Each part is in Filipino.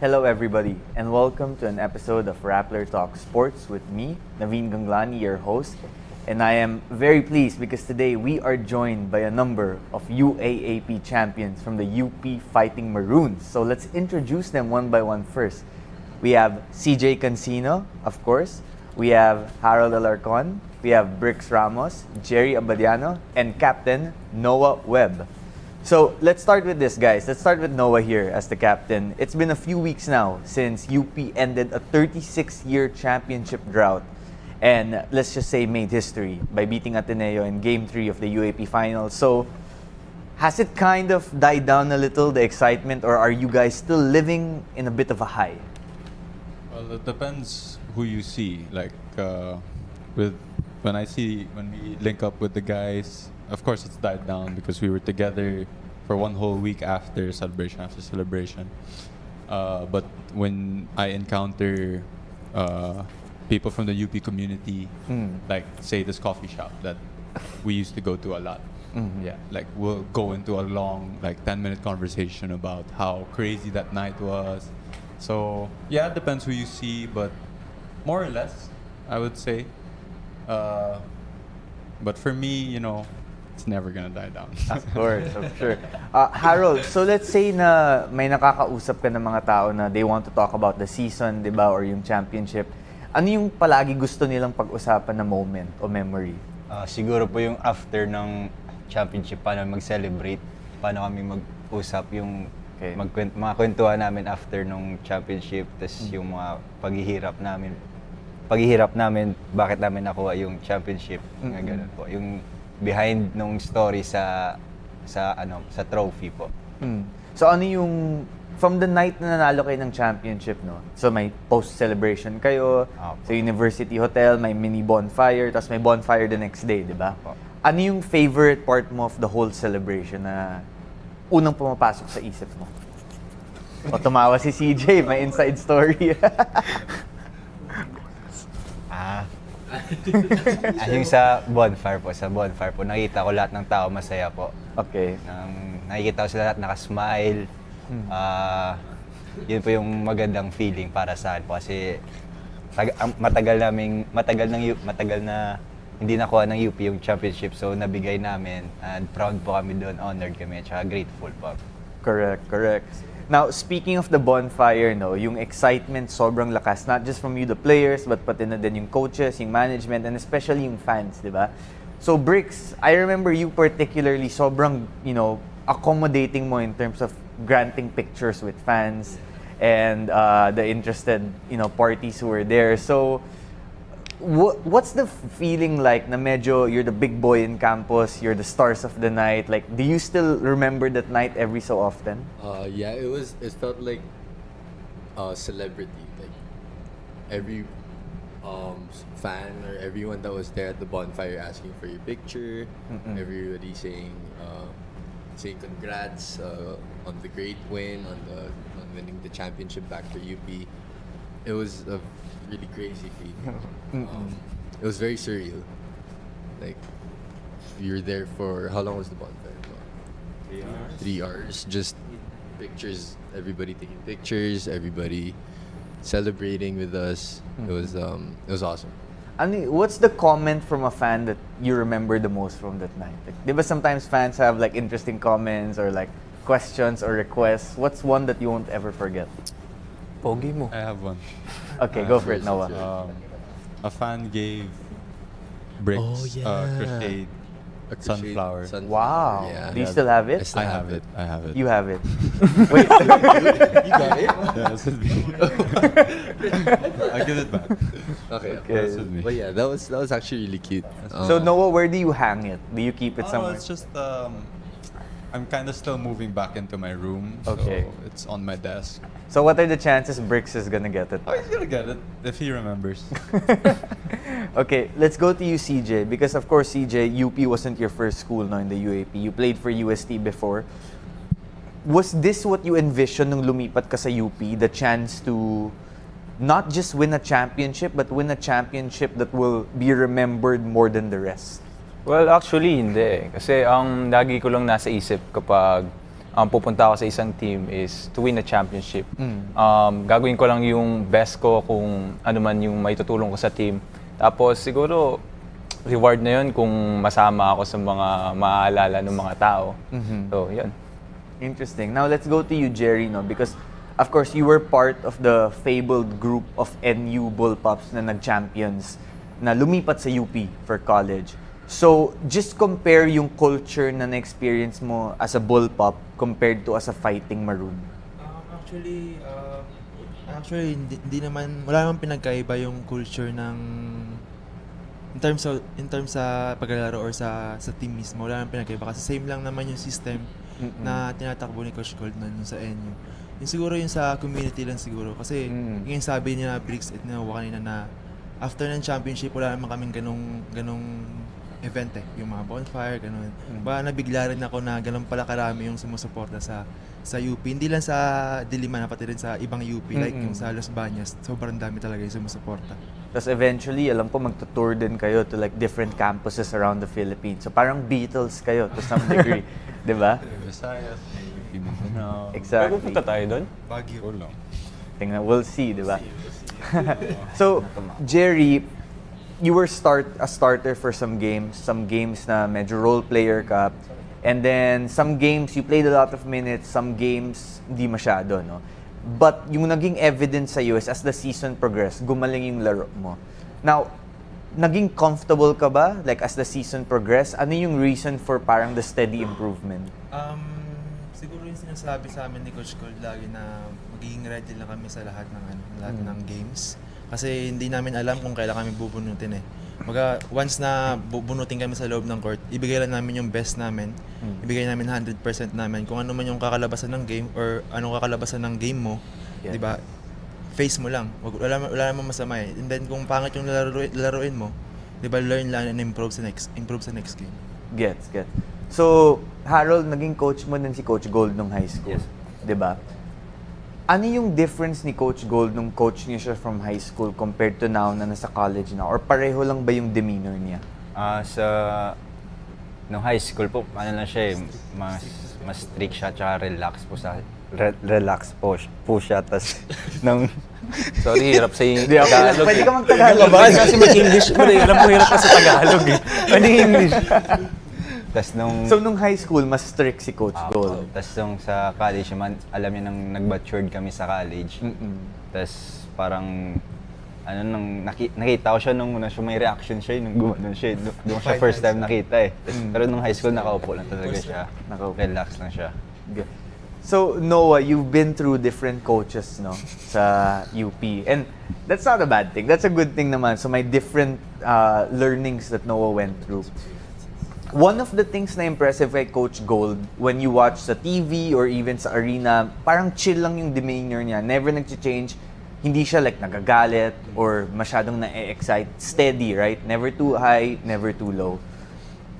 Hello everybody, and welcome to an episode of Rappler Talk Sports with me, Naveen Ganglani, your host. And I am very pleased because today we are joined by a number of UAAP champions from the UP Fighting Maroons. So let's introduce them one by one first. We have CJ Cancino, of course. We have Harold Alarcon. We have Brix Ramos, Jerry Abadiano, and Captain Noah Webb. So let's start with this, guys. Let's start with Noah here as the captain. It's been a few weeks now since UP ended a 36-year championship drought and let's just say made history by beating Ateneo in Game 3 of the UAP Finals. So has it kind of died down a little, the excitement, or are you guys still living in a bit of a high? Well, it depends who you see. Like when we link up with the guys, of course it's died down because we were together for one whole week after celebration. But when I encounter people from the UP community, like say this coffee shop that we used to go to a lot, yeah, like we'll go into a long 10-minute conversation about how crazy that night was. So yeah, it depends who you see, but more or less, I would say. But for me, it's never gonna die down. Of course, of sure. Harold, so let's say na may nakakausap ka ng mga tao na they want to talk about the season, di ba, or yung championship. Ano yung palagi gusto nilang pag-usapan na moment o memory? Siguro po yung after ng championship, paano mag-celebrate, paano kami mag-usap, yung mga kwentuhan namin after nung championship, tas yung mga paghihirap namin, bakit namin nakuha yung championship, nga ganun po. Yung behind nung story sa trophy po. So ano yung from the night na nanalo kayo ng championship, no? So may post-celebration kayo sa University Hotel, may mini bonfire, tapos may bonfire the next day, di ba? Ano yung favorite part mo of the whole celebration na unang pumapasok sa isip mo? O tumawa si CJ, may inside story. Yung sa bonfire po, nakita ko lahat ng tao masaya po. Okay. Nakikita ko sila lahat nakasmile. Yun po yung magandang feeling para sa akin po kasi matagal na hindi nakuha ng UP yung championship, so nabigay namin and proud po kami doon, honored kami, at saka grateful po. Correct. Now, speaking of the bonfire, no, yung excitement sobrang lakas, not just from you, the players, but pati na din yung coaches, yung management, and especially yung fans, di ba? So, Brix, I remember you particularly sobrang, accommodating mo in terms of granting pictures with fans and the interested, parties who were there. So, what's the feeling like na medyo you're the big boy in campus, you're the stars of the night? Like, do you still remember that night every so often? Yeah, it felt like a celebrity. Like every fan or everyone that was there at the bonfire asking for your picture, everybody saying congrats on the great win, on winning the championship back for UP. It was a really crazy feeling. It was very surreal. Like, you're there for, how long was the bonfire? 3 hours. 3 hours. Just pictures, everybody taking pictures, everybody celebrating with us. It was awesome. What's the comment from a fan that you remember the most from that night? Like, di ba sometimes fans have interesting comments or questions or requests? What's one that you won't ever forget? Pogi mo. I have one. Okay, go for it, Noah. A fan gave Brix crochet sunflower. Wow. Yeah. Do you still have it? I have it. You have it. Wait. You got it? Yeah, that's with me. I'll give it back. Okay. That's with me. But yeah, that was actually really cute. So Noah, where do you hang it? Do you keep it somewhere? It's just I'm kind of still moving back into my room. Okay. So it's on my desk. So what are the chances Brix is gonna get it? Oh, he's gonna get it if he remembers. Okay, let's go to you, CJ, because of course, CJ, UP wasn't your first school in the UAP. You played for UST before. Was this what you envisioned nung lumipat ka sa UP? The chance to not just win a championship, but win a championship that will be remembered more than the rest? Well, actually, hindi. Kasi ang lagi ko lang nasa isip kapag pupunta ako sa isang team is to win a championship. Gagawin ko lang yung best ko kung ano man yung maitutulong ko sa team. Tapos siguro, reward na yun kung masama ako sa mga maaalala ng mga tao. So, yun. Interesting. Now, let's go to you, Jerry, no? Because, of course, you were part of the fabled group of NU Bullpups na nag-champions na lumipat sa UP for college. So, just compare yung culture na na-experience mo as a Bullpup compared to as a Fighting Maroon. Actually, hindi naman, wala naman pinagkaiba yung culture ng in terms sa paglalaro or sa team mismo, wala naman pinagkaiba kasi same lang naman yung system na tinatakbo ni Coach Gold nun sa NU. Yung siguro yung sa community lang siguro kasi yung sabi niya Briggs at Noah kanina na after ng championship wala naman kaming ganong event yung mga bonfire, ganun. Baka nabigla rin ako na ganun pala karami yung sumusuporta sa UP. Hindi lang sa Diliman, pati rin sa ibang UP, like yung sa Los Bañas, sobrang dami talaga yung sumusuporta. Tapos eventually, alam ko magtutour din kayo to like different campuses around the Philippines. So parang Beatles kayo to some degree, di ba? Visayas, Mindanao. Exactly. Pupunta tayo doon? Baguio. Lang. Tingnan, we'll see, di ba? So, Jerry, you were a starter for some games na medyo role player ka. And then, some games, you played a lot of minutes, some games, hindi masyado, no? But yung naging evidence sa'yo is as the season progressed, gumaling yung laro mo. Now, naging comfortable ka ba? Like, as the season progressed, ano yung reason for parang the steady improvement? Siguro yung sinasabi sa amin ni Coach Gold lagi na magiging ready lang kami sa lahat ng games. Kasi hindi namin alam kung kailan kami bubunutin eh. Once na bubunutin kami sa loob ng court, ibigay lang namin yung best namin. Ibigay namin 100% namin. Kung ano man yung kakalabasan ng game or anong kakalabasan ng game mo, Yeah. 'di ba? Face mo lang. Wala namang masama eh. And then kung pangit yung laruin mo, 'di ba, learn lang and improve sa next game. Gets. So, Harold, naging coach mo din si Coach Gold nung high school. Yes. 'Di ba? Ano yung difference ni Coach Gold nung coach niya siya from high school compared to now na nasa college na? Or pareho lang ba yung demeanor niya? Nung high school po, ano lang siya mas strict siya, tsaka relax po siya, tas nung Sorry, hirap sa Hindi, okay lang. Pwede ka mag-Tagalog. Kasi mag-English mo rin. Alam mo, hirap ka sa Tagalog eh. Pwede English. tas nung So, nung high school, mas strict si Coach Gold. tas nung sa college naman, alam niya nang nag-matured kami sa college. Tas parang nakita ko siya nung may reaction siya, nung gumanon siya. Doon siya first time nakita eh. Pero nung high school, nakaupo lang talaga siya. Relax lang siya. Good. So, Noah, you've been through different coaches, no, sa UP. And that's not a bad thing. That's a good thing naman. So, may different learnings that Noah went through. One of the things na impressive kay Coach Gold, when you watch sa TV or even sa arena, parang chill lang yung demeanor niya. Never nag-change. Hindi siya like nagagalit or masyadong na-excite. Steady, right? Never too high, never too low.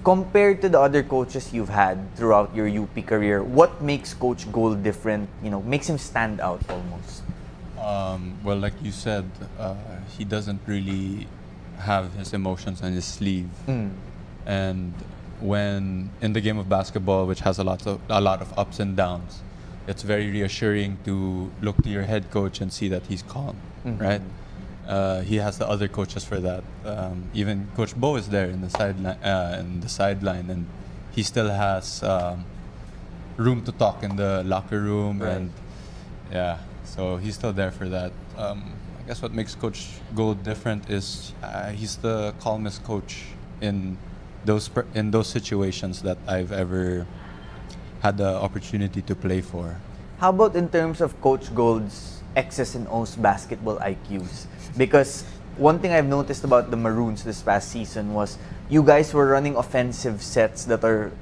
Compared to the other coaches you've had throughout your UP career, what makes Coach Gold different, makes him stand out almost? Well, like you said, he doesn't really have his emotions on his sleeve. And when in the game of basketball, which has a lot of ups and downs, it's very reassuring to look to your head coach and see that he's calm, right? He has the other coaches for that. Even Coach Bo is there in the sideline, and he still has room to talk in the locker room, Right. and so he's still there for that. I guess what makes Coach Gold different is he's the calmest coach in those situations that I've ever had the opportunity to play for. How about in terms of Coach Gold's X's and O's basketball IQs? Because one thing I've noticed about the Maroons this past season was you guys were running offensive sets that are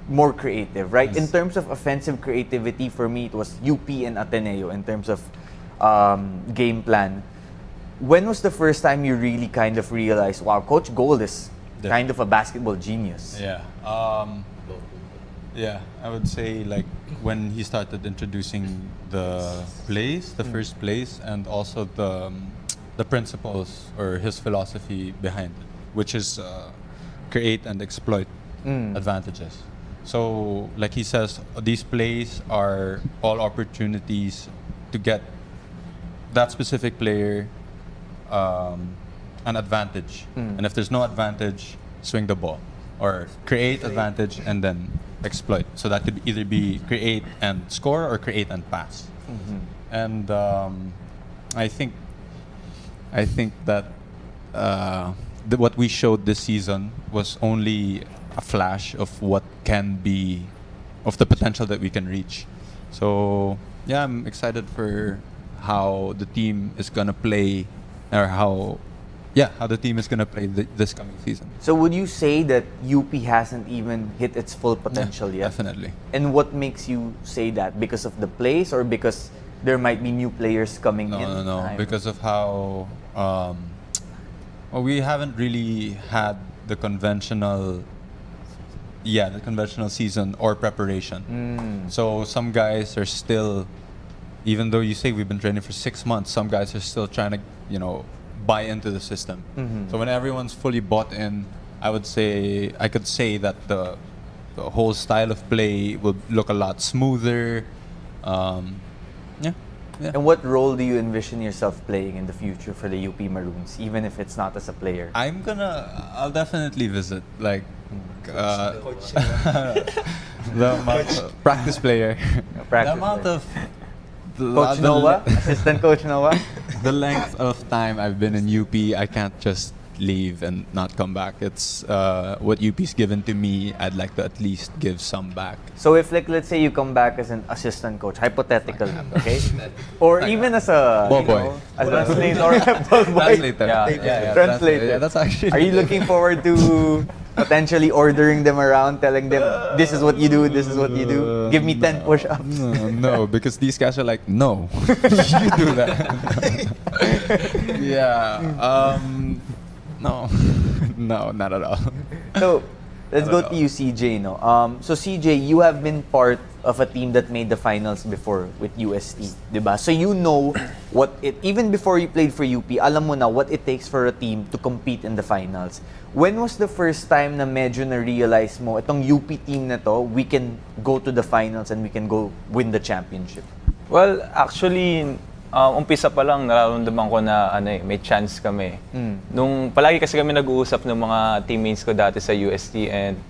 more creative, right? Yes. In terms of offensive creativity, for me, it was UP and Ateneo in terms of game plan. When was the first time you really kind of realized, wow, Coach Gold is kind of a basketball genius? Yeah. I would say like when he started introducing the plays, the first plays, and also the principles or his philosophy behind it, which is create and exploit advantages. So, like he says, these plays are all opportunities to get that specific player an advantage. And if there's no advantage, swing the ball. Or create advantage and then exploit. So that could either be create and score or create and pass. And I think that what we showed this season was only a flash of what can be, of the potential that we can reach. So yeah, I'm excited for how the team is gonna play, or how the team is gonna play this coming season. So would you say that UP hasn't even hit its full potential yet? Definitely. And what makes you say that? Because of the plays or because there might be new players coming in? No. Because of how we haven't really had the conventional season or preparation. So some guys are still, even though you say we've been training for 6 months, some guys are still trying to, buy into the system. So when everyone's fully bought in, I could say that the whole style of play will look a lot smoother. Yeah. And what role do you envision yourself playing in the future for the UP Maroons, even if it's not as a player? I'll definitely visit, like, the amount of practice player. Practice The amount player. of Coach Noah? Assistant Coach Noah? the length of time I've been in UP, I can't just leave and not come back. It's what UP's given to me, I'd like to at least give some back. So if, like, let's say you come back as an assistant coach, hypothetical, okay? Or even as a Ball boy. a translator or a ball boy. Translator. Translator. Yeah, that's actually. Are you looking forward to potentially ordering them around, telling them, this is what you do, this is what you do? Give me 10 push-ups. No, because these guys are like, no, you do that. Yeah. No, not at all. So, let's go to you, CJ. No? So, CJ, you have been part of a team that made the finals before with UST, diba? So, you know even before you played for UP, alam mo na what it takes for a team to compete in the finals. When was the first time na medyo na-realize mo, itong UP team na to, we can go to the finals and we can go win the championship? Well, actually, umpisa pa lang nararamdaman ko na may chance kami. Nung palagi kasi kami nag-uusap ng mga teammates ko dati sa UST and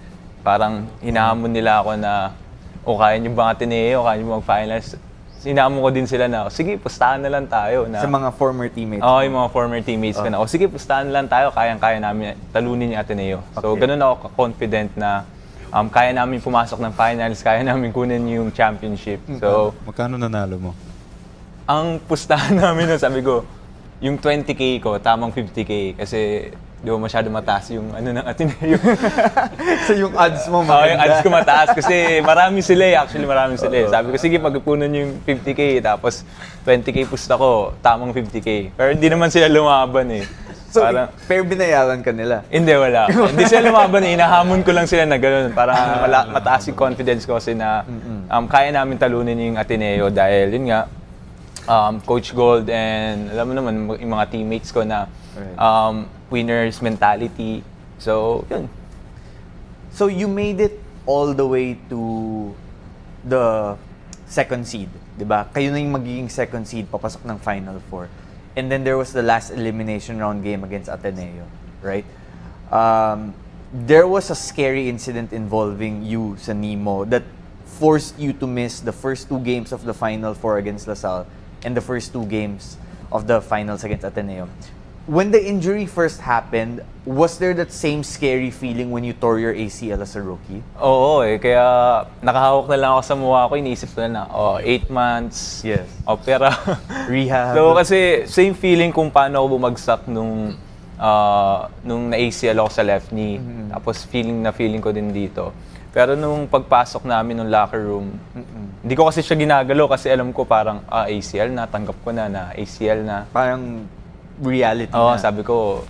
parang hinahamon nila ako na kaya niyo ba Ateneo, kaya niyo mag-finals. Hinahamon ko din sila na, sige, pustahan na lang tayo. Na, Sa mga former teammates? Oo, yung mga former teammates ko na, sige, pustahan na lang tayo, kayang-kaya namin talunin yung Ateneo. So, ganun ako confident na kaya namin pumasok ng finals, kaya namin kunin yung championship. So, Magkano nanalo mo? ang pustahan namin, sabi ko, yung 20K ko, tamang 50K. Kasi di ba masyado mataas yung ng Ateneo. So yung odds mo Oo, maganda? yung odds ko mataas kasi marami sila actually marami sila Sabi ko, sige, pagpupunan yung 50K, tapos 20K pusta ko, tamang 50K. Pero hindi naman sila lumaban So, pero binayaran ka nila? Hindi, wala. Hindi sila lumaban hinahamon ko lang sila na gano'n. Parang mataas yung confidence ko kasi na kaya namin talunin yung Ateneo dahil yun nga, Coach Gold and alam mo naman yung mga teammates ko na winners mentality. So, yun. So you made it all the way to the second seed, 'di ba? Kayo na yung magiging second seed papasok ng Final Four. And then there was the last elimination round game against Ateneo, right? There was a scary incident involving you sa Nemo that forced you to miss the first 2 games of the Final Four against LaSalle and the first 2 games of the finals against Ateneo. When the injury first happened, was there that same scary feeling when you tore your ACL as a rookie? Oo kaya nakahawak na lang ako sa mukha ko, iniisip ko na 8 months, Yes. opera, Rehab. So kasi same feeling kung paano ako bumagsak nung na-ACL ako sa left knee. Tapos feeling ko din dito. Pero nung pagpasok namin ng locker room, hindi ko kasi siya ginagalaw kasi alam ko parang ACL na, tanggap ko na ACL na. Parang reality Oo, na. sabi ko,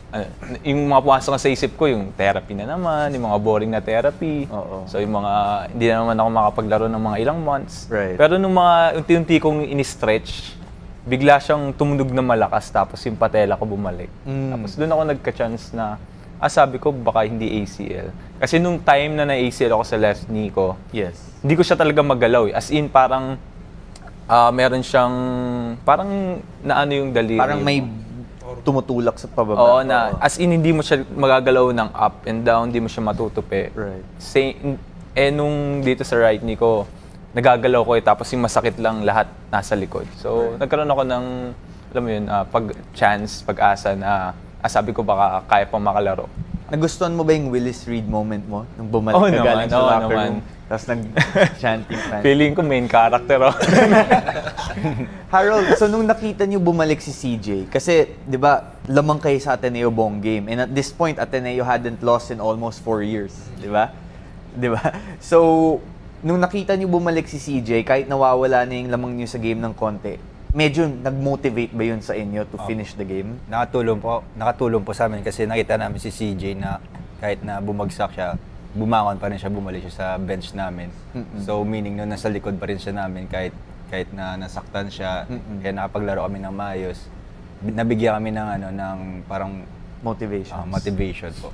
yung mga pumasok na sa isip ko, yung therapy na naman, yung mga boring na therapy. Oo. So yung mga, hindi na naman ako makapaglaro ng mga ilang months. Right. Pero nung mga unti-unti kong ini-stretch, bigla siyang tumunog na malakas tapos yung patela ko bumalik. Tapos doon ako nagka-chance na sabi ko baka hindi ACL. Kasi nung time na na-ACL ako sa left knee ko, Yes. hindi ko siya talaga magalaw eh. As in, parang meron siyang, parang naano yung daliri. Parang may tumutulak sa pababa. Oo, na as in, hindi mo siya magagalaw ng up and down, hindi mo siya matutupi. Right. Nung dito sa right knee ko, nagagalaw ko tapos yung masakit lang lahat nasa likod. So, nagkaroon ako ng, alam mo yun, pag-asa na sabi ko baka kaya pang makalaro. Nagustuhan mo ba yung Willis Reed moment mo? Nung bumalik Oo ka naman, galing sa oo locker naman. room, tapos nag-chanting fan. Feeling ko main character ako. Harold, so nung nakita niyo bumalik si CJ, kasi, di ba, lamang kayo sa Ateneo buong game. And at this point, Ateneo hadn't lost in almost 4 years. Di ba? Di ba? So, nung nakita niyo bumalik si CJ, kahit nawawala na yung lamang niyo sa game ng konti, medyo nag-motivate ba yun sa inyo to finish the game? Nakatulong po sa amin kasi nakita namin si CJ na kahit na bumagsak siya, bumangon pa rin siya, bumalik siya sa bench namin. So meaning no, nasa likod pa rin siya namin kahit na nasaktan siya, kaya nakapaglaro kami ng maayos. Nabigyan kami ng parang motivation po.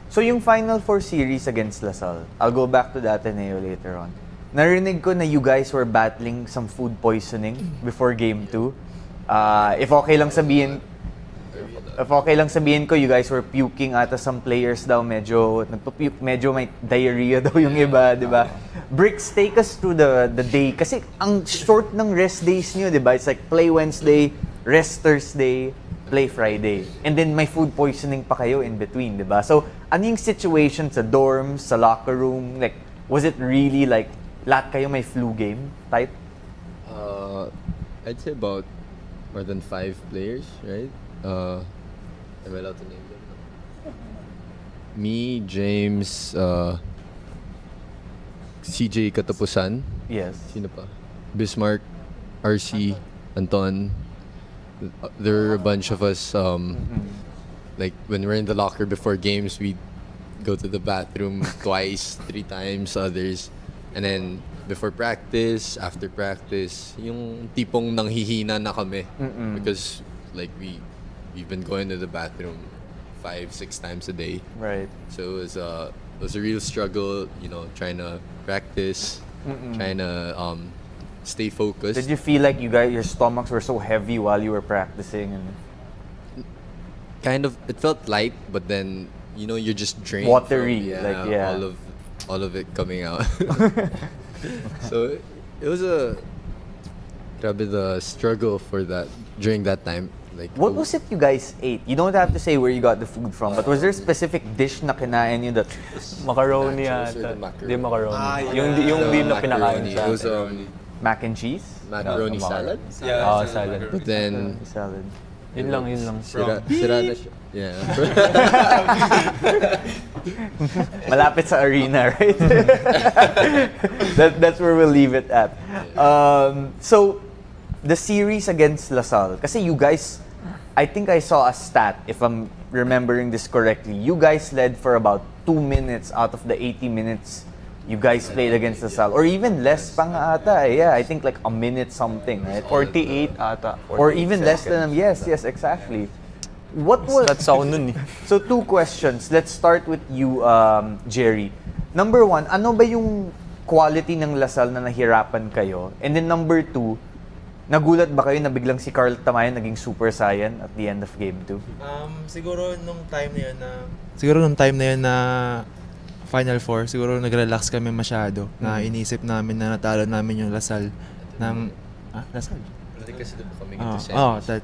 So yung Final Four series against LaSalle, I'll go back to that Ateneo later on. Narinig ko na you guys were battling some food poisoning before game 2. If okay lang sabihin ko, you guys were puking ata some players daw, medyo nagpupuke, medyo may diarrhea daw yung iba, di ba? Bricks, take us through the day. Kasi ang short ng rest days niyo, di ba? It's like play Wednesday, rest Thursday, play Friday. And then may food poisoning pa kayo in between, di ba? So, ano yung situation sa dorms, sa locker room? Like, was it really like, lahat kayo may flu game type? I'd say about more than 5 players, right? Am I allowed to name them? Me, James, CJ Katapusan. Yes. Sino pa? Bismarck, RC, Anton. There are a bunch of us. Like when we're in the locker before games, we go to the bathroom twice, 3 times. Others, and then before practice, after practice, yung tipong nanghihina na kami because like we've been going to the bathroom 5-6 times a day. Right. So it was a real struggle, you know, trying to practice, trying to stay focused. Did you feel like your stomachs were so heavy while you were practicing? And Kind of, it felt light, but then you know you're just drained. Watery, from, all of it coming out. So it was grabe the struggle for that during that time. Like what was it you guys ate? You don't have to say where you got the food from, but was there a specific dish na kinain nyo that Macaroni Nachos or yata. the macaroni? Hindi macaroni. yeah. Yung di na pinakain Macaroni. sa It was mac and cheese? macaroni salad. Oo, salad. But then Salad. Yun lang. sira na siya. Yeah. Malapit sa arena, right? That's where we'll leave it at. So, the series against LaSalle, kasi you guys, I think I saw a stat, if I'm remembering this correctly, you guys led for about 2 minutes out of the 80 minutes you guys played against LaSalle. Or even less pa nga ata. Yeah, I think like a minute something, right? 48 ata. Or even less than, yes, exactly. What was... That's ako nun eh. So 2 questions. Let's start with you, Jerry. Number 1, ano ba yung quality ng LaSalle na nahirapan kayo? And then number 2, nagulat ba kayo na biglang si Carl Tamayan naging Super Saiyan at the end of game 2? Siguro nung time na yun na Final Four, siguro nag-relax kami masyado na inisip namin na natalo namin yung LaSalle ng LaSalle. Kasi diba kami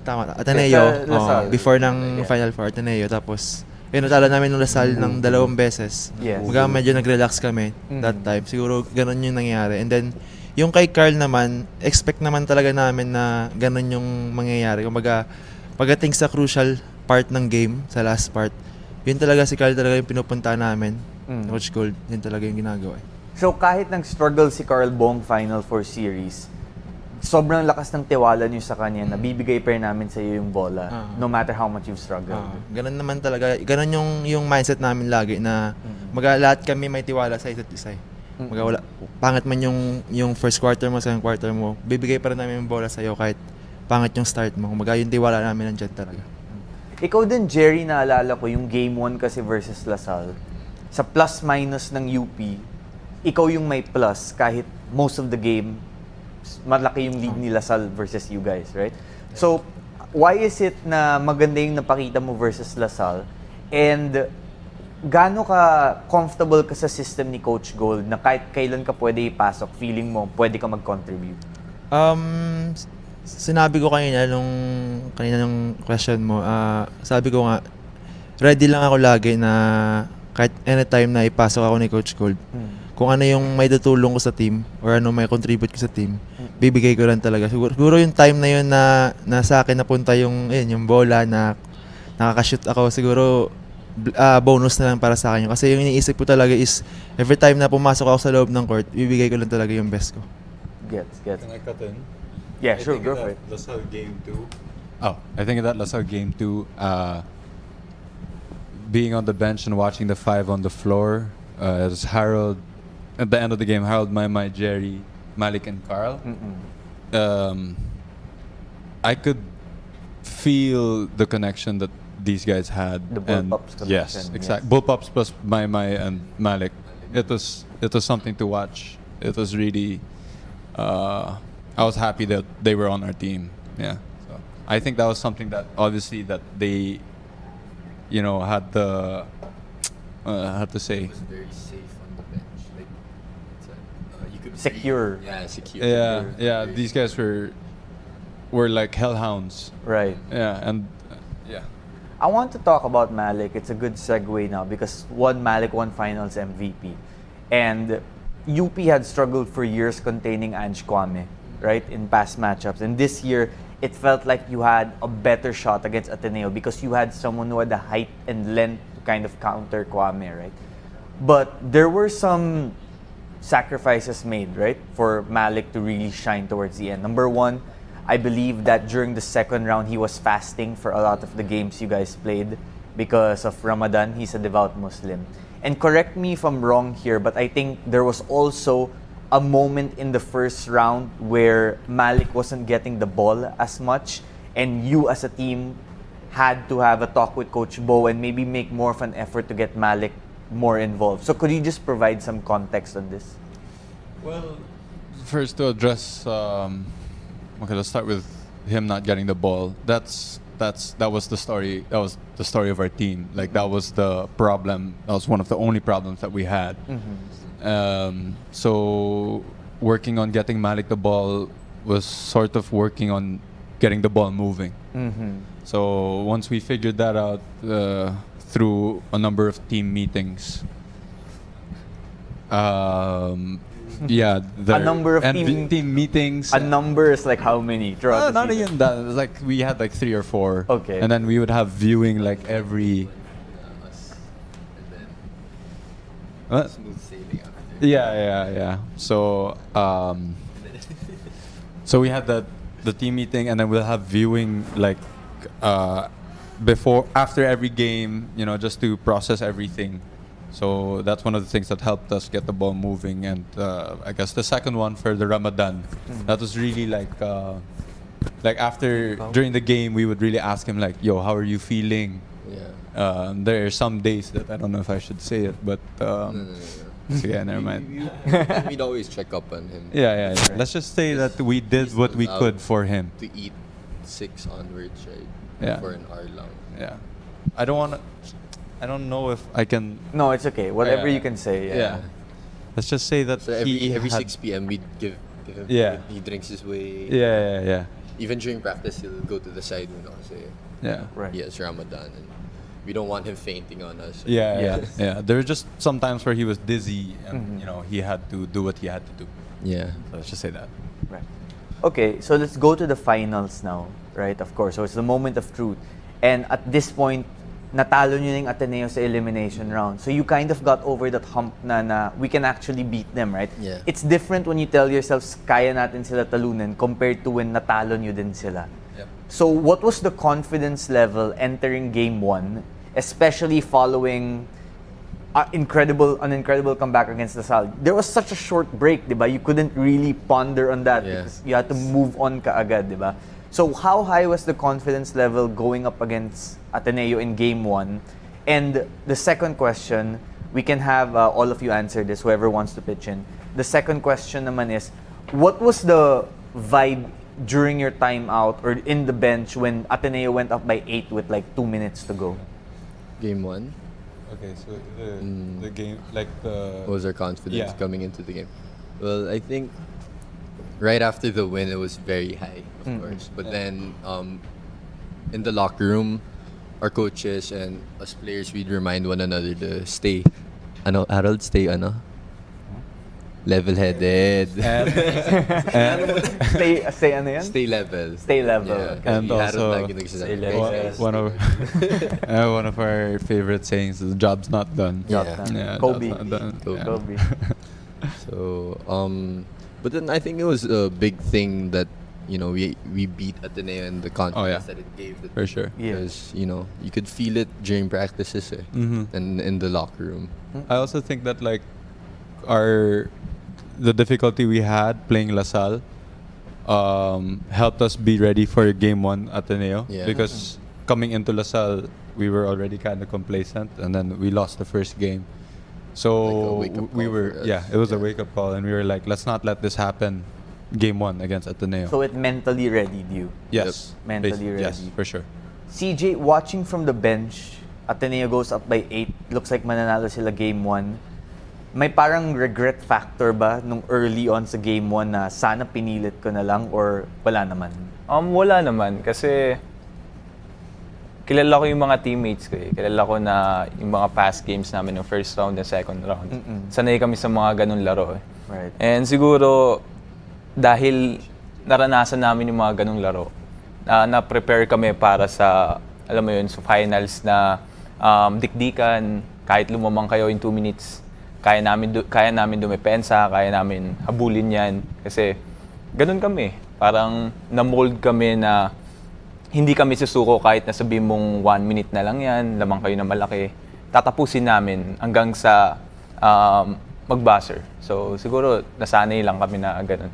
Tama. Ateneo. LaSalle. Before ng Final Four, Ateneo. Tapos, natalo namin ng LaSalle ng 2 beses. Yes. Medyo nag-relax kami that time. Siguro ganun yung nangyayari. And then, yung kay Carl naman, expect naman talaga namin na ganun yung mangyayari. Kumbaga, pagdating sa crucial part ng game, sa last part, yun talaga si Carl talaga yung pinupunta namin. Coach Gold, yun talaga yung ginagawa. So kahit nag-struggle si Carl buong Final Four series, sobrang lakas ng tiwala niyo sa kanya na bibigay pa rin namin sa iyo yung bola no matter how much you've struggled. Ganun naman talaga. Ganun yung mindset namin lagi na lahat kami may tiwala sa isa't isa. Pangit man yung first quarter mo, second quarter mo, bibigay pa rin namin yung bola sa iyo kahit pangit yung start mo. Yung tiwala namin nandiyan talaga. Ikaw din, Jerry, naalala ko yung game 1 kasi versus Lasal. Sa plus-minus ng UP, ikaw yung may plus kahit most of the game, malaki yung lead ni Lasal versus you guys, right? So, why is it na maganda yung napakita mo versus Lasal? And gaano ka comfortable ka sa system ni Coach Gold na kahit kailan ka pwede ipasok, feeling mo pwede ka mag-contribute? Sinabi ko kanina ng question mo, sabi ko nga, ready lang ako lagi na kahit anytime na ipasok ako ni Coach Gold, kung ano yung may tutulong ko sa team or ano may contribute ko sa team, bibigay ko lang talaga. Siguro yung time na yun na sa akin napunta yung bola na nakaka-shoot ako, siguro bonus na lang para sa akin. Kasi yung iniisip ko talaga is every time na pumasok ako sa loob ng court, bibigay ko lang talaga yung best ko. Gets. Can I cut in? Yeah, sure, go for it. Lasal game 2. Oh, I think that Lasal game 2, being on the bench and watching the 5 on the floor, it was Harold, at the end of the game, Harold, Maymay, Jerry, Malik, and Carl. I could feel the connection that these guys had. The Bullpups connection. Yes, exactly. Bullpups plus Maymay and Malik. It was something to watch. It was really. I was happy that they were on our team. Yeah, so I think that was something that obviously that they, had the, had to say. It was very safe on the bench. Like, you could Secure. breathe. Yeah, secure. Yeah. These guys were like hellhounds. Right. Yeah, and yeah. I want to talk about Malik. It's a good segue now because Malik won finals MVP. And UP had struggled for years containing Ange Kwame, right, in past matchups. And this year, it felt like you had a better shot against Ateneo because you had someone who had the height and length to kind of counter Kwame, right? But there were some sacrifices made, right, for Malik to really shine towards the end. Number one, I believe that during the second round, he was fasting for a lot of the games you guys played because of Ramadan. He's a devout Muslim. And correct me if I'm wrong here, but I think there was also a moment in the first round where Malik wasn't getting the ball as much, and you as a team had to have a talk with Coach Bo and maybe make more of an effort to get Malik more involved. So could you just provide some context on this? Well, first to address, okay, let's start with him not getting the ball. That was the story. That was the story of our team. Like that was the problem. That was one of the only problems that we had. So working on getting Malik the ball was sort of working on getting the ball moving. So once we figured that out through a number of team meetings, yeah, a number of team meetings. A number is like how many throughout the not season? even that. It was like we had like 3 or 4. Okay. And then we would have viewing like every. What? Smooth sailing after. Yeah. So so we had the team meeting, and then we'll have viewing like after every game, just to process everything. So that's one of the things that helped us get the ball moving. And I guess the second one for the Ramadan, that was really like after during the game, we would really ask him like, "Yo, how are you feeling?" Yeah. There are some days that I don't know if I should say it, but No. so yeah, never mind. We'd always check up on him. Yeah. Let's just say that we did what we could for him. To eat 6 onwards, right? Yeah. For an hour long. Yeah. I don't know if I can. No, it's okay. Whatever Yeah. you can say. Yeah. Let's just say that So every had- 6 p.m. we'd give him Yeah. food. He drinks his way. Yeah. Even during practice, he'll go to the side window and say, Yeah. Right. "Yes, Ramadan," and we don't want him fainting on us. Yeah. Yes. There were just some times where he was dizzy, and he had to do what he had to do. Yeah. So let's just say that. Right. Okay, so let's go to the finals now, right? Of course. So it's the moment of truth. And at this point, natalo nyo na yung Ateneo sa elimination round. So you kind of got over that hump na we can actually beat them, right? Yeah. It's different when you tell yourselves, kaya natin sila talunan compared to when natalo nyo din sila. Yep. So what was the confidence level entering game 1, especially following an incredible comeback against Lasal? There was such a short break, diba? You couldn't really ponder on that Yeah. because you had to move on kaagad, diba? So how high was the confidence level going up against Ateneo in Game 1? And the second question, we can have all of you answer this, whoever wants to pitch in. The second question naman is, what was the vibe during your timeout or in the bench when Ateneo went up by 8 with like 2 minutes to go? Game 1. Okay, so the game, like the... What was our confidence Yeah. coming into the game? Well, I think right after the win, it was very high, of course. But then in the locker room, our coaches and us players, we'd remind one another to stay, Harold, stay, level-headed. Stay ano yan? Stay level. Stay level. Yeah. And Harold also, lagi nagsasabi, stay level. "Guys, one of one of our favorite sayings is "Job's not done." Job Yeah. done. Yeah, Kobe. job's not done. Kobe. Yeah. Kobe. So, but then I think it was a big thing that, we beat Ateneo and the confidence that it gave. For sure. Yeah. Because, you could feel it during practices and in the locker room. I also think that like the difficulty we had playing LaSalle helped us be ready for Game 1 Ateneo. Yeah. Because coming into LaSalle, we were already kind of complacent, and then we lost the first game. So Like a wake-up we call were, for us. it was a wake-up call, and we were like, let's not let this happen Game 1 against Ateneo. So it mentally readied you. yes. Mentally Yes, ready. for sure. CJ, watching from the bench, Ateneo goes up by 8. Looks like mananalo sila Game 1. May parang regret factor ba nung early on sa Game 1 na sana pinilit ko na lang or wala naman? Wala naman kasi kilala ko yung mga teammates ko eh. Kilala ko na yung mga past games namin ng first round and second round. Sanay kami sa mga ganun laro eh. Right. And siguro dahil naranasan namin yung mga ganung laro, na-prepare kami para sa, alam mo yun, sa finals na dikdikan, kahit lumamang kayo in 2 minutes, kaya namin dumepensa, kaya namin habulin yan. Kasi ganun kami. Parang na-mold kami na hindi kami susuko kahit nasabihin mong 1 minute na lang yan, lamang kayo na malaki. Tatapusin namin hanggang sa mag-buzzer. So siguro nasanay lang kami na ganun.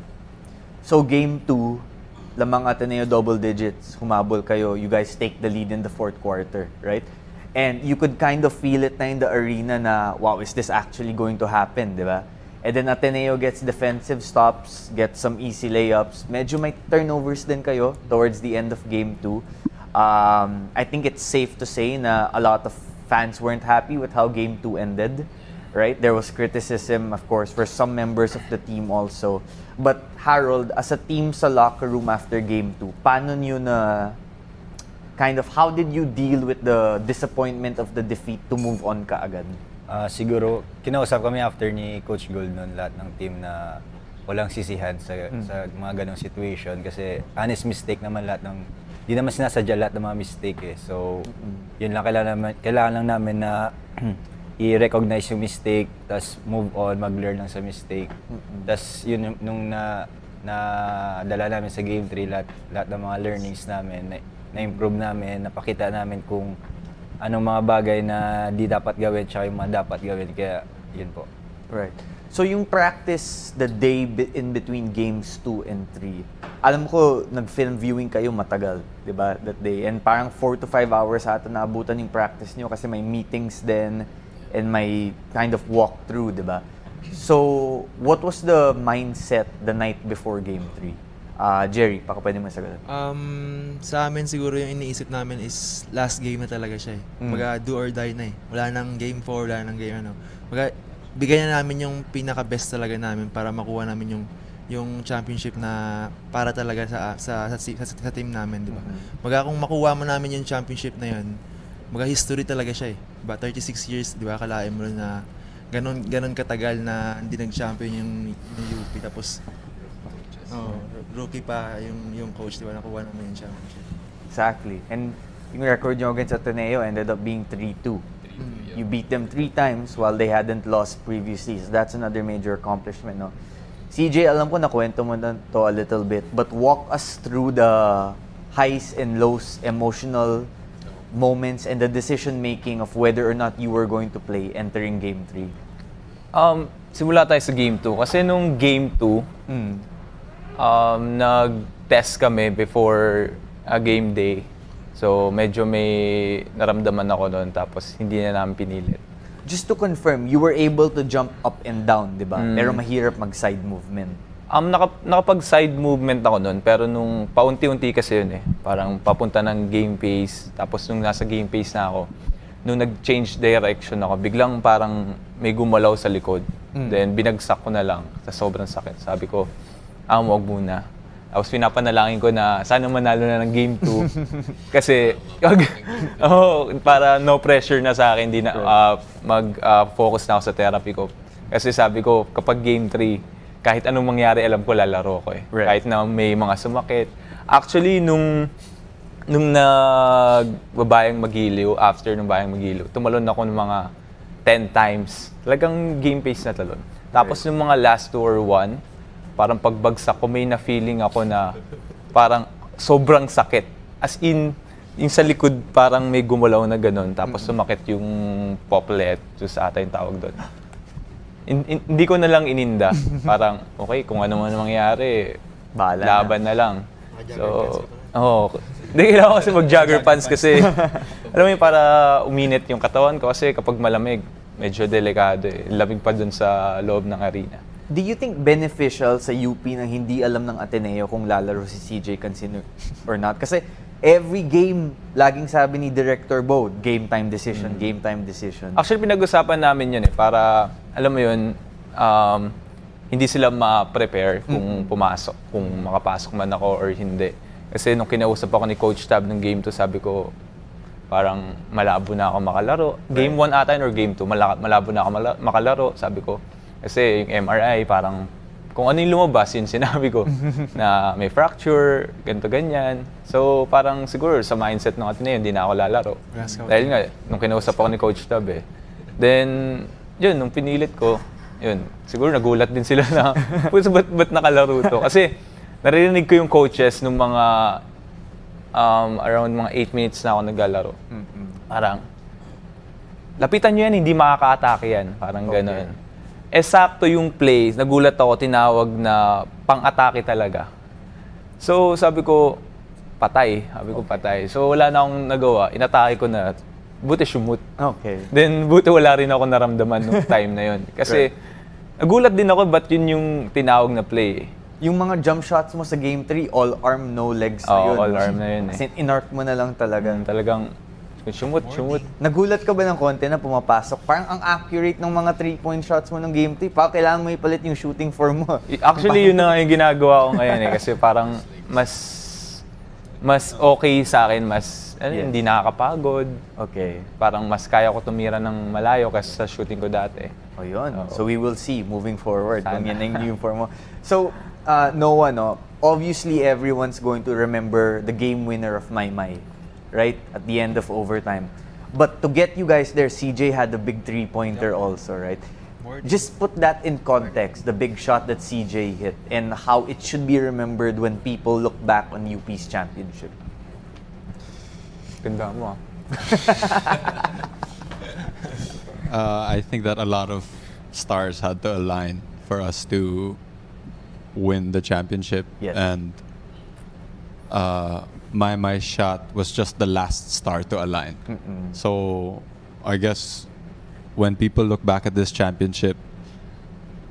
So Game 2, lamang Ateneo double digits, humabol kayo, you guys take the lead in the fourth quarter, right? And you could kind of feel it na in the arena na, wow, is this actually going to happen, di ba? And then Ateneo gets defensive stops, gets some easy layups. Medyo may turnovers din kayo towards the end of Game 2. I think it's safe to say na a lot of fans weren't happy with how Game 2 ended, right? There was criticism, of course, for some members of the team also. But Harold, as a team sa locker room after Game 2, paano nyo na how did you deal with the disappointment of the defeat to move on kaagad? Siguro, kinausap kami after ni Coach Gold noon, lahat ng team na walang sisihan sa mga ganong situation. Kasi honest mistake naman lahat ng, di naman sinasadya lahat ng mga mistake eh. So, yun lang kailangan lang namin na i-recognize yung mistake, tas move on, mag-learn lang sa mistake. Tas yun nung dala namin sa Game 3, lahat ng mga learnings namin, na-improve namin, napakita namin kung anong mga bagay na di dapat gawin tsaka yung mga dapat gawin. Kaya, yun po. Right. So yung practice the day in between games 2 and 3, alam ko nag-film viewing kayo matagal, di ba, that day. And parang 4 to 5 hours ata naabutan yung practice nyo kasi may meetings din and may kind of walkthrough, di ba? So, what was the mindset the night before Game 3? Jerry, baka pwede mo sagutin. Sa amin siguro yung iniisip namin is last game na talaga siya eh. Maga do or die na eh. Wala nang game 4, wala nang game ano. Maga bigyan na namin yung pinaka-best talaga namin para makuha namin yung championship na para talaga sa team namin, di ba? Maga kung makuha mo namin yung championship na yun, maga history talaga siya eh. Diba, 36 years, di ba, kalain mo na ganon katagal na hindi nag-champion yung UP tapos rookie pa yung coach, di ba, nakuha naman yung championship. Exactly. And yung record nyo against Ateneo ended up being 3-2. You beat them 3 times while they hadn't lost previously. So that's another major accomplishment, no? CJ, alam ko na kwento mo na to a little bit, but walk us through the highs and lows, emotional moments, and the decision-making of whether or not you were going to play entering Game 3. Simula tayo sa Game 2. Kasi nung Game 2, nag-test kami before a game day. So medyo may naramdaman ako noon tapos hindi na namin pinilit. Just to confirm, you were able to jump up and down, di ba? Pero mahirap mag-side movement. Nakapag-side movement ako noon, pero nung paunti-unti kasi yun parang papunta ng game pace, tapos nung nasa game pace na ako, nung nag-change direction ako, biglang parang may gumalaw sa likod. Then binagsak ko na lang sa sobrang sakit. Sabi ko, wag muna. Tapos pinapanalangin ko na sana manalo na ng game 2. Kasi para no pressure na sa akin, hindi na mag-focus na ako sa therapy ko. Kasi sabi ko, kapag game 3, kahit anong mangyari, alam ko lalaro ko Right. Kahit na may mga sumakit. Actually, nung nagbabayang magiliw, after nung bayang magiliw, tumalon ako ng mga 10 times. Talagang game pace na talon. Tapos nung mga last 2 or 1, parang pagbagsak ko, may na-feeling ako na parang sobrang sakit. As in, yung sa likod parang may gumalaw na gano'n. Tapos sumakit yung poplet, sa ata yung tawag doon. Hindi ko na lang ininda. Parang, okay, kung ano man mangyari, Bahala laban na lang. So, hindi kailangan kasi mag-jogger pants kasi, alam mo yun, para uminit yung katawan ko kasi kapag malamig, medyo delikado Lamig pa dun sa loob ng arena. Do you think beneficial sa UP na hindi alam ng Ateneo kung lalaro si CJ Cancino or not? Kasi every game, laging sabi ni Director Bo, game time decision, game time decision. Actually, pinag-usapan namin yun para, alam mo yun, hindi sila ma-prepare kung pumasok, kung makapasok man ako or hindi. Kasi nung kinausap ako ni Coach Tab ng game 2, sabi ko, parang malabo na ako makalaro. Game 1 ata or game 2, malabo na ako makalaro, sabi ko. Kasi yung MRI, parang kung ano yung lumabas, yun sinabi ko, na may fracture, ganito ganyan. So parang siguro sa mindset ng Ateneo, hindi na ako lalaro. Dahil nga, nung kinausap ako ni Coach Tab Then, yun, nung pinilit ko, yun, siguro nagulat din sila na, ba't nakalaro to? Kasi naririnig ko yung coaches nung mga, around mga 8 minutes na ako naglalaro. Parang, lapitan nyo yan, hindi makaka-atake yan. Parang gano'n. Sakto yung play, nagulat ako, tinawag na pang-atake talaga. So sabi ko, patay. So wala na akong nagawa, inatake ko na, buti shumut. Okay. Then buti wala rin ako naramdaman nung time na yun. Kasi nagulat din ako, ba't yun yung tinawag na play Yung mga jump shots mo sa game 3, all arm, no legs na yun. all arm na yun As in, in-arc mo na lang talaga. Talagang, shumut. Nagulat ka ba ng konti na pumapasok? Parang ang accurate ng mga 3-point shots mo ng game 3. Parang kailangan mo ipalit yung shooting form mo. Actually, yun na yung ginagawa ko ngayon kasi parang mas okay sa akin, hindi nakakapagod. Okay. Parang mas kaya ko tumira ng malayo kasi sa shooting ko dati. O yun. Oo. So we will see moving forward kung Sana. yan yung form mo. So, Noah, obviously everyone's going to remember the game winner of Maymay, right? At the end of overtime. But to get you guys there, CJ had a big three-pointer also, right? Just put that in context, the big shot that CJ hit and how it should be remembered when people look back on UP's championship. Ganda mo I think that a lot of stars had to align for us to win the championship. Yes. And my shot was just the last star to align. So I guess when people look back at this championship,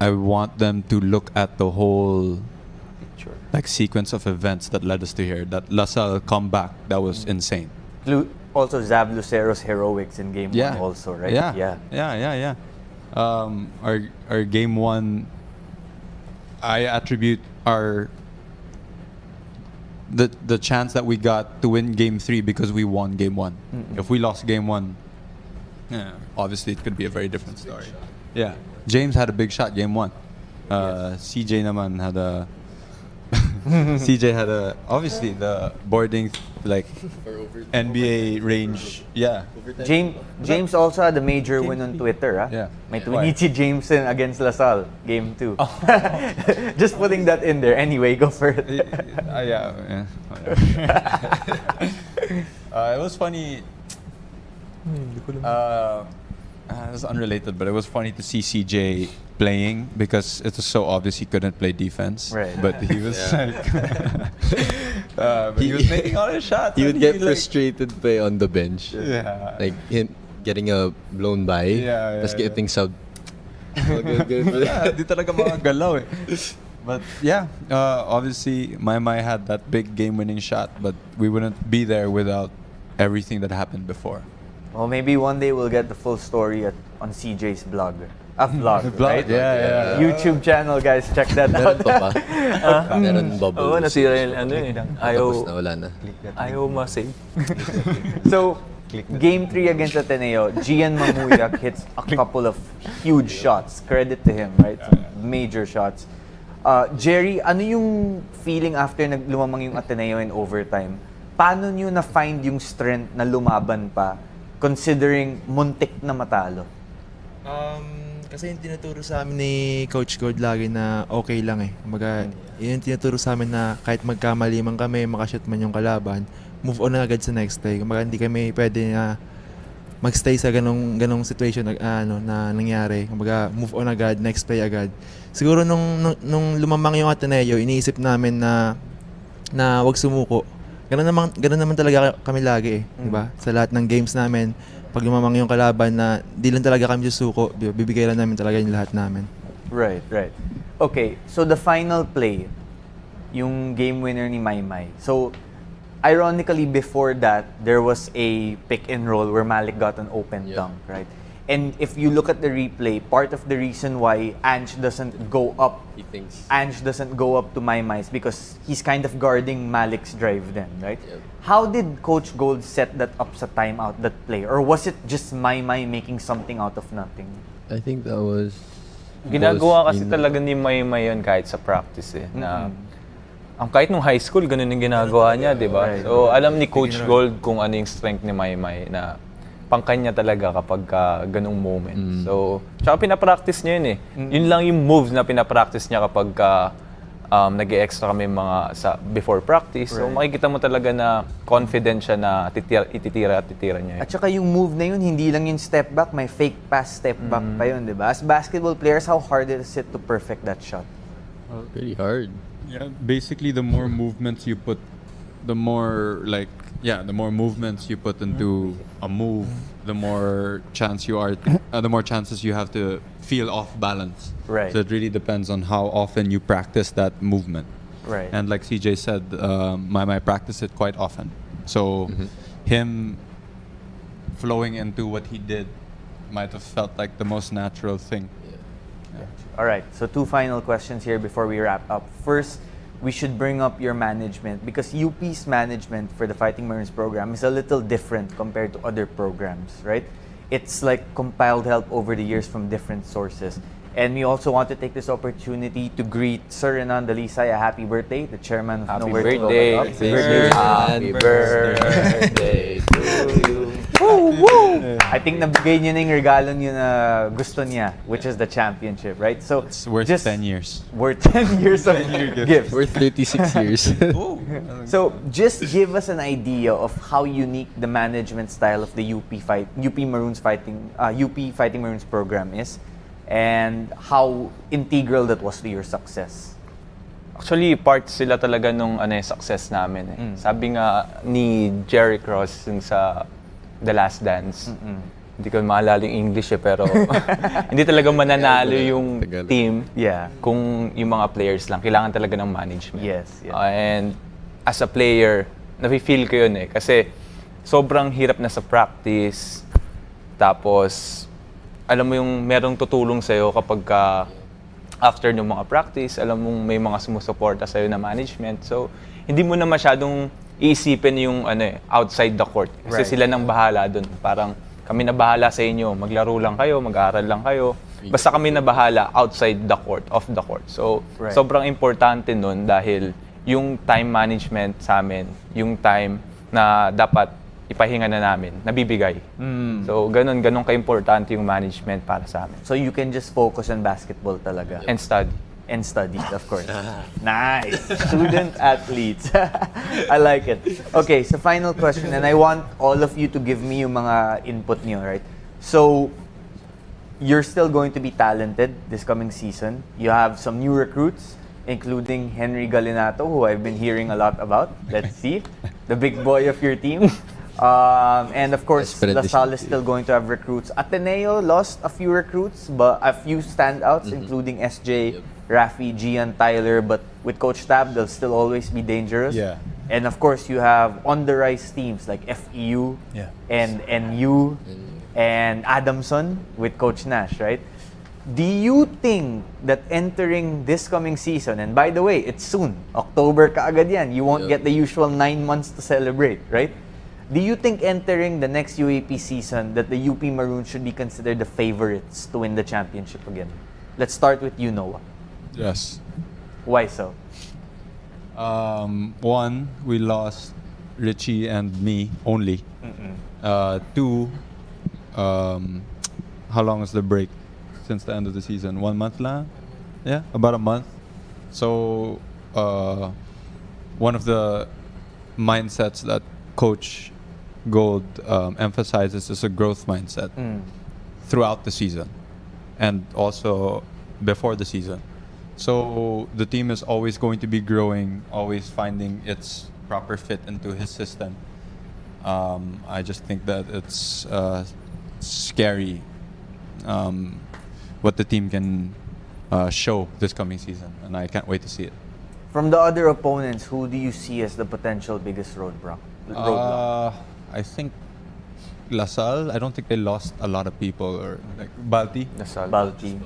I want them to look at the whole sequence of events that led us to here. That LaSalle comeback, that was insane. Also, Zav Lucero's heroics in game 1 also, right? Yeah. Our game 1, I attribute the chance that we got to win game 3 because we won game 1. If we lost game 1, obviously it could be a very different story. Yeah, James had a big shot game 1. CJ naman had a CJ had obviously the boarding NBA range. Yeah. James also had a major win on Twitter. Yeah. May Twinichi Jameson against LaSalle, game 2. Just putting that in there. Anyway, go for it. Yeah. It was funny. It was unrelated, but it was funny to see CJ playing because it was so obvious he couldn't play defense. Right. But he was like, but he was making all his shots. He would and get like- frustrated by on the bench. Yeah. Like him getting a blown by. Yeah, Tapos yeah. getting sub. Good. Yeah, di talaga makagalaw eh. But yeah, obviously, Mai had that big game-winning shot, but we wouldn't be there without everything that happened before. Well, maybe one day we'll get the full story on CJ's blog. Vlog, Vlog, right? yeah. YouTube channel, guys. Check that Meron out. pa ba? Meron bubble. Oo, nasira yung ano eh. Tapos na, wala na. Ayaw ma-save. So, Game 3 against Ateneo, Gian Mamuyak hits a couple of huge shots. Credit to him, right? Some major shots. Jerry, ano yung feeling after lumamang yung Ateneo in overtime? Paano nyo na-find yung strength na lumaban pa considering muntik na matalo? Kasi yung tinuturo sa amin ni Coach Gold lagi na okay lang eh. Kumbaga, yun yung tinuturo sa amin na kahit magkamali man kami, makashoot man yung kalaban, move on na agad sa next play. Kumbaga, hindi kami pwede na magstay sa ganong situation na nangyari. Kumbaga, move on agad, next play agad. Siguro nung lumamang yung Ateneo, iniisip namin na wag sumuko. Ganun naman talaga kami lagi eh, di ba? Sa lahat ng games namin, pag lumamang yung kalaban na di lang talaga kami susuko, bibigay lang namin talaga yung lahat namin. Right. Okay, so the final play, yung game winner ni Maymay. So, ironically, before that, there was a pick and roll where Malik got an open dunk, right? And if you look at the replay, part of the reason why Ange doesn't go up to Maymay is because he's kind of guarding Malik's drive then, right? Yep. How did Coach Gold set that up sa timeout, that play? Or was it just Maymay making something out of nothing? I think that was... Ginagawa kasi talaga ni Maymay yun kahit sa practice eh. Na, kahit nung high school, ganun yung ginagawa niya, di ba? Right. So, alam ni Coach Gold kung ano yung strength ni Maymay na pangkanya talaga kapag ganung moment. So, tsaka pinapractice niya yun eh. Yun lang yung moves na pinapractice niya kapag nag-extra kami before practice. So, makikita mo talaga na confident siya na ititira niya. At saka yung move na yun, hindi lang yung step back, may fake pass step back pa yun, di ba? As basketball players, how hard is it to perfect that shot? Pretty hard. Yeah, basically, the more movements you put, the more movements you put into a move, the more chances you have to feel off balance. Right. So it really depends on how often you practice that movement. Right. And like CJ said, I practice it quite often. So him flowing into what he did might have felt like the most natural thing. All right, so 2 final questions here before we wrap up. First, we should bring up your management because UP's management for the Fighting Maroons program is a little different compared to other programs, right? It's like compiled help over the years from different sources. And we also want to take this opportunity to greet Sir Renan Dalisay a happy birthday, the chairman of Happy Nowhere to Go birthday! Up. Happy birthday to you! I think nabigay niyo na yung regalo niyo na gusto niya, which is the championship, right? So It's worth 10 years. Worth 10 years of gifts. Worth 36 years. So just give us an idea of how unique the management style of the UP Fighting Maroons program is, and how integral that was to your success. Actually, part sila talaga nung success namin eh. Sabi nga ni Jerry Cross yung sa The Last Dance. Hindi ko maalala yung English eh, pero hindi talaga mananalo yung Tagalog. team Yeah. kung yung mga players lang. Kailangan talaga ng management. Yes, yes. And as a player, nafe-feel ko yun eh. Kasi sobrang hirap na sa practice. Tapos, alam mo yung merong tutulong sa'yo kapag after ng mga practice, alam mong may mga sumusuporta sa'yo na management. So, hindi mo na masyadong iisipin yung outside the court. Kasi Right. sila nang bahala dun. Parang kami na bahala sa inyo. Maglaro lang kayo, mag-aaral lang kayo. Basta kami na bahala outside the court, off the court. So, Right. sobrang importante nun dahil yung time management sa amin, yung time na dapat ipahinga na namin, nabibigay. So, ganun ka-importante yung management para sa amin. So you can just focus on basketball talaga. And study. And studies, of course. Nice. Student athletes. I like it. Okay, so final question, and I want all of you to give me yung mga input niyo, right? So, you're still going to be talented this coming season. You have some new recruits, including Henry Galinato, who I've been hearing a lot about. Let's see. The big boy of your team. And of course, Spread the LaSalle is shit, still going to have recruits. Ateneo lost a few recruits, but a few standouts, including SJ, Yep. Rafi, Gian, Tyler. But with Coach Tab, they'll still always be dangerous. Yeah. And of course, you have on-the-rise teams like FEU Yeah. and NU and Adamson with Coach Nash, right? Do you think that entering this coming season, and by the way, it's soon, October kaagad yan, you won't Yep. get the usual 9 months to celebrate, right? Do you think entering the next UAP season that the UP Maroons should be considered the favorites to win the championship again? Let's start with you, Noah. Yes. Why so? One, we lost Richie and me only. Two, how long is the break since the end of the season? 1 month lang? Yeah, about a month. So, one of the mindsets that Coach Gold emphasizes is a growth mindset throughout the season and also before the season. So the team is always going to be growing, always finding its proper fit into his system. I just think that it's scary what the team can show this coming season, and I can't wait to see it. From the other opponents, who do you see as the potential biggest roadblock? I think LaSalle. I don't think they lost a lot of people, or like Balti. Balti.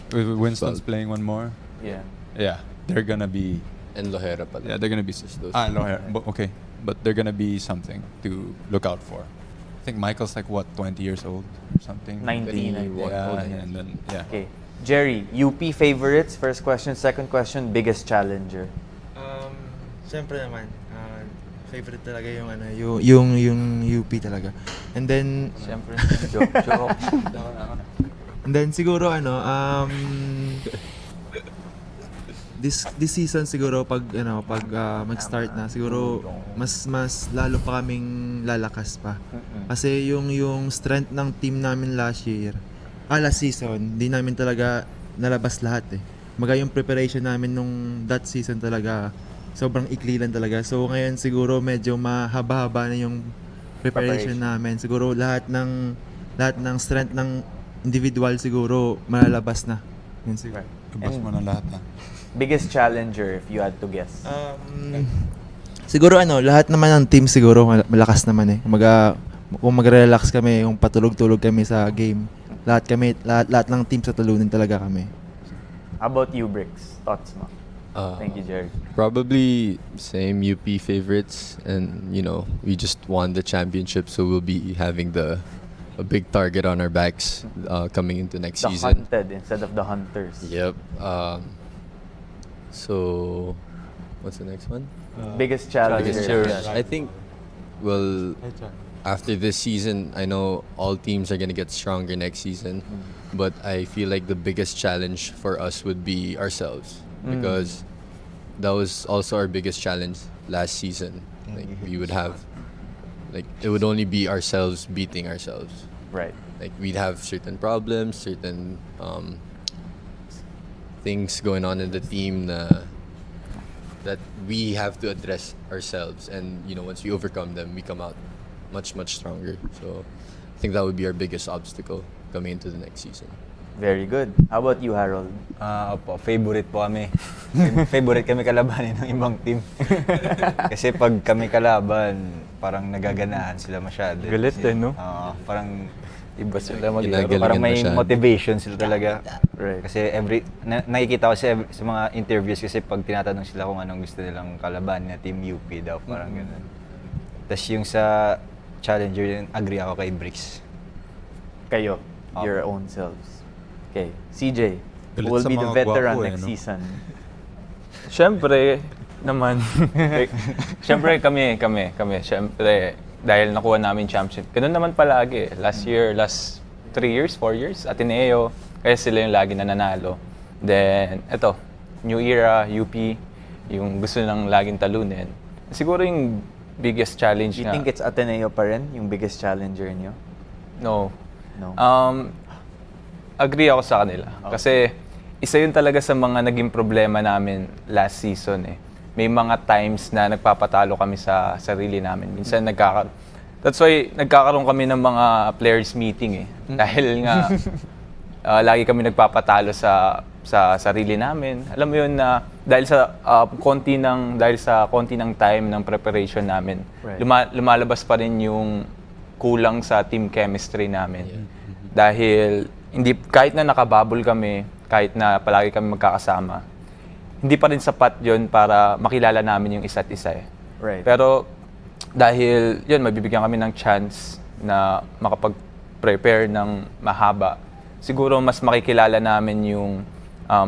With Winston's Balti. playing one more. Yeah. Yeah, they're gonna be. And Lohera pala. Yeah, they're gonna be. those No, here. Okay, but they're gonna be something to look out for. I think Michael's like what, 20 years old or something. 19, I think. Yeah, and then yeah. Okay. Jerry, UP favorites, first question. Second question, biggest challenger. Siyempre naman, favorite talaga yung ano, yung UP talaga. And then Siyempre, joke. And then siguro this season siguro pag mag-start na siguro mas lalo pa kaming lalakas pa. Kasi yung strength ng team namin last season, di namin talaga nalabas lahat eh. Yung preparation namin nung that season talaga sobrang ikli lang talaga. So ngayon siguro medyo mahaba-haba na yung preparation namin. Siguro lahat ng strength ng individual siguro malalabas na. Yun siguro. Labas mo na lahat na. Biggest challenger, if you had to guess. Siguro lahat naman ng team siguro malakas naman eh. Kung mag-relax kami, kung patulog-tulog kami sa game, lahat ng team sa talunin talaga kami. How about you, Bricks? Thoughts mo? Thank you, Jerry. Probably same UP favorites, and we just won the championship, so we'll be having a big target on our backs coming into next The season. hunted instead of the hunters. Yep. So, what's the next one? Biggest challenger. Biggest challenge. I think, well, after this season, I know all teams are going to get stronger next season, but I feel like the biggest challenge for us would be ourselves, because that was also our biggest challenge last season. Like we would have, like it would only be ourselves beating ourselves. Right. Like we'd have certain problems, certain things going on in the team that we have to address ourselves, and once we overcome them, we come out much stronger. So I think that would be our biggest obstacle coming into the next season. Very good. How about you, Harold? Opo, favorite po kami. Favorite kami kalabanin ng ibang team. Kasi pag kami kalaban, parang nagaganahan sila masyado. Galit Kasi, no? Parang Iba sila maglaro. Ginagalingan parang may masyado. motivation sila talaga. Right. Kasi nakikita ko sa mga interviews kasi pag tinatanong sila kung anong gusto nilang kalaban na Team UP daw, parang ganun. Tapos yung sa challenger, yun, agree ako kay Bricks. Kayo, your own selves. Okay. CJ, who Galit will sa be the mga veteran gwapo next no? season? Siyempre naman. Siyempre kami. Siyempre, dahil nakuha namin championship. Ganun naman palagi. Last 3 years, 4 years, Ateneo. Kaya sila yung lagi nananalo. Then, eto, new era, UP, yung gusto nilang laging talunin. Siguro yung biggest challenge You na... think it's Ateneo pa rin, yung biggest challenger niyo? No. No. agree ako sa kanila. Kasi isa yun talaga sa mga naging problema namin last season eh. May mga times na nagpapatalo kami sa sarili namin. Minsan that's why nagkakaroon kami ng mga players meeting eh. Dahil nga lagi kami nagpapatalo sa sarili namin. Alam mo yun na dahil sa konti ng time ng preparation namin, lumalabas pa rin yung kulang sa team chemistry namin. Dahil kahit na nakabubble kami, kahit na palagi kami magkakasama, hindi pa rin sapat yun para makilala namin yung isa't isa eh. Right. Pero dahil yun, mabibigyan kami ng chance na makapag-prepare ng mahaba, siguro mas makikilala namin yung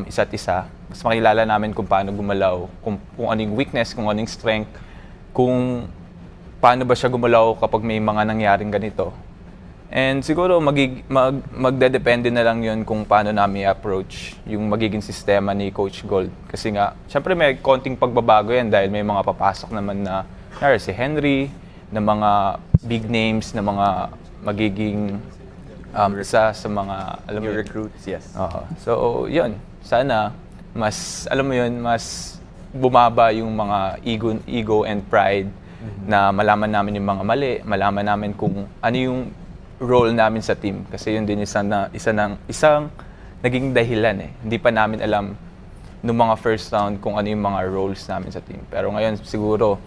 isa't isa, mas makilala namin kung paano gumalaw, kung ano yung weakness, kung ano yung strength, kung paano ba siya gumalaw kapag may mga nangyaring ganito. And siguro magdedepende na lang yun kung paano namin i-approach yung magiging sistema ni Coach Gold. Kasi nga, syempre may konting pagbabago yan dahil may mga papasok naman na si Henry, na mga big names, na mga magiging isa sa mga, alam mo New yun, recruits, yes. So, yun. Sana, mas, alam mo yun, mas bumaba yung mga ego and pride na malaman namin yung mga mali, malaman namin kung ano yung role namin sa team. Kasi yun din isang naging dahilan eh. Hindi pa namin alam nung mga first round kung ano yung mga roles namin sa team. Pero ngayon siguro,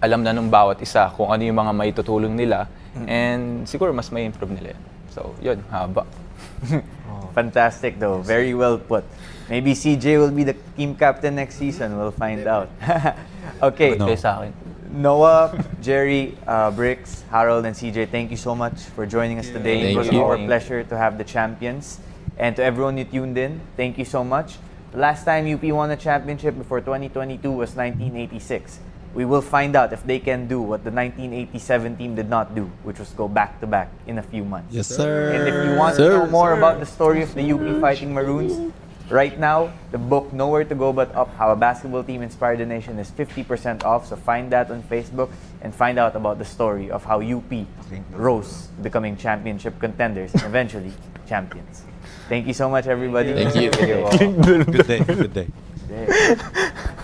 alam na nung bawat isa kung ano yung mga maitutulong nila and siguro mas may improve nila yan. So, yun, haba. Fantastic though. Very well put. Maybe CJ will be the team captain next season. We'll find out. Okay. Okay sa akin. Noah, Jerry, Bricks, Harold, and CJ, thank you so much for joining us today. It was Thank you. our pleasure to have the champions. And to everyone who tuned in, thank you so much. The last time UP won a championship before 2022 was 1986. We will find out if they can do what the 1987 team did not do, which was go back-to-back in a few months. Yes, sir. And if you want to know more about the story of the UP Fighting Maroons, right now, the book Nowhere to Go But Up, How a Basketball Team Inspired the Nation is 50% off. So find that on Facebook and find out about the story of how UP rose, becoming championship contenders and eventually champions. Thank you so much, everybody. Thank you. Good day. Good day. Yeah.